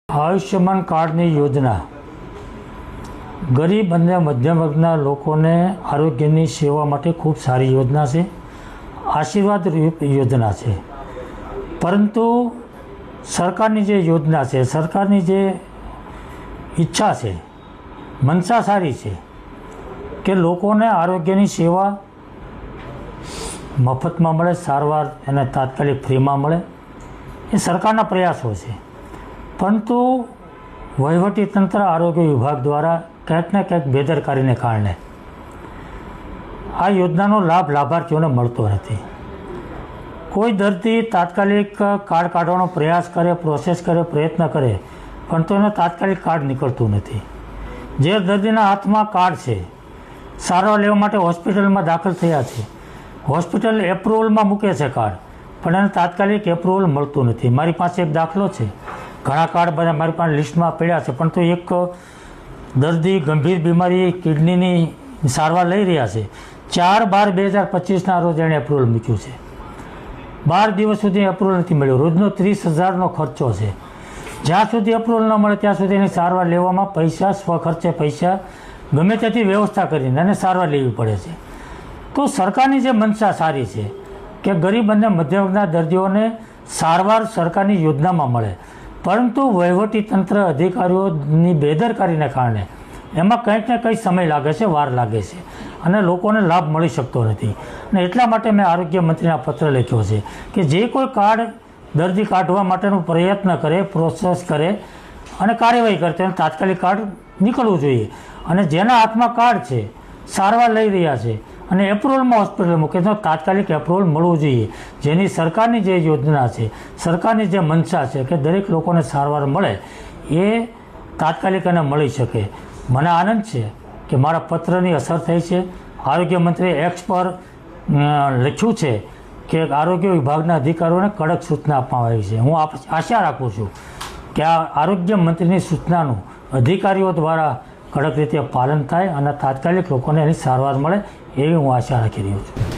આયુષ્યમાન કાર્ડની યોજના ગરીબ અને મધ્યમ વર્ગના લોકોને આરોગ્યની સેવા માટે ખૂબ સારી યોજના છે, આશીર્વાદ યોજના છે. પરંતુ સરકારની જે યોજના છે, સરકારની જે ઈચ્છા છે, મનસા સારી છે કે લોકોને આરોગ્યની સેવા મફતમાં મળે, સારવાર એને તાત્કાલિક ફ્રીમાં મળે, એ સરકારના પ્રયાસો છે. પરંતુ વહીવટીતંત્ર, આરોગ્ય વિભાગ દ્વારા ક્યાંક ને ક્યાંક બેદરકારીને કારણે આ યોજનાનો લાભ લાભાર્થીઓને મળતો નથી. કોઈ દર્દી તાત્કાલિક કાર્ડ કાઢવાનો પ્રયાસ કરે, પ્રોસેસ કરે, પ્રયત્ન કરે, પણ તો એને તાત્કાલિક કાર્ડ નીકળતું નથી. જે દર્દીના હાથમાં કાર્ડ છે, સારવાર લેવા માટે હોસ્પિટલમાં દાખલ થયા છે, હોસ્પિટલ એપ્રુવલમાં મૂકે છે કાર્ડ, પણ એને તાત્કાલિક એપ્રુવલ મળતું નથી. મારી પાસે એક દાખલો છે, ઘણા કાર્ડ બધા મારી પાસે લિસ્ટમાં પડ્યા છે, પણ તો એક દર્દી ગંભીર બીમારી કિડનીની સારવાર લઈ રહ્યા છે. 4/12/2025ના રોજ એણે એપ્રુવલ મૂક્યું છે. 12 દિવસ સુધી એપ્રુવલ નથી મળ્યો. રોજનો 30,000નો ખર્ચો છે. જ્યાં સુધી એપ્રુવલ ન મળે ત્યાં સુધી એની સારવાર લેવામાં પૈસા, સ્વખર્ચે પૈસા ગમે ત્યાંથી વ્યવસ્થા કરીને એને સારવાર લેવી પડે છે. તો સરકારની જે મનસા સારી છે કે ગરીબ અને મધ્યમ વર્ગના દર્દીઓને સારવાર સરકારની યોજનામાં મળે, પરંતુ વહીવટીતંત્ર, અધિકારીઓની બેદરકારીને કારણે એમાં કંઈક ને કંઈક સમય લાગે છે, વાર લાગે છે અને લોકોને લાભ મળી શકતો નથી. અને એટલા માટે મેં આરોગ્ય મંત્રીને પત્ર લખ્યો છે કે જે કોઈ કાર્ડ દર્દી કાઢવા માટેનો પ્રયત્ન કરે, પ્રોસેસ કરે અને કાર્યવાહી કરે, તેને તાત્કાલિક કાર્ડ નીકળવું જોઈએ. અને જેના હાથમાં કાર્ડ છે, સારવાર લઈ રહ્યા છે અને એપ્રુવલમાં હોસ્પિટલ મૂકે તો તાત્કાલિક એપ્રુવલ મળવું જોઈએ. જેની સરકારની જે યોજના છે, સરકારની જે મનસા છે કે દરેક લોકોને સારવાર મળે, એ તાત્કાલિક એને મળી શકે. મને આનંદ છે કે મારા પત્રની અસર થઈ છે. આરોગ્ય મંત્રીએ એક્સ પર લખ્યું છે કે આરોગ્ય વિભાગના અધિકારીઓને કડક સૂચના આપવામાં આવી છે. હું આશા રાખું છું કે આ આરોગ્ય મંત્રીની સૂચનાનું અધિકારીઓ દ્વારા કડક રીતે પાલન થાય અને તાત્કાલિક લોકોને એની સારવાર મળે, એવી હું આશા રાખી રહ્યો છું.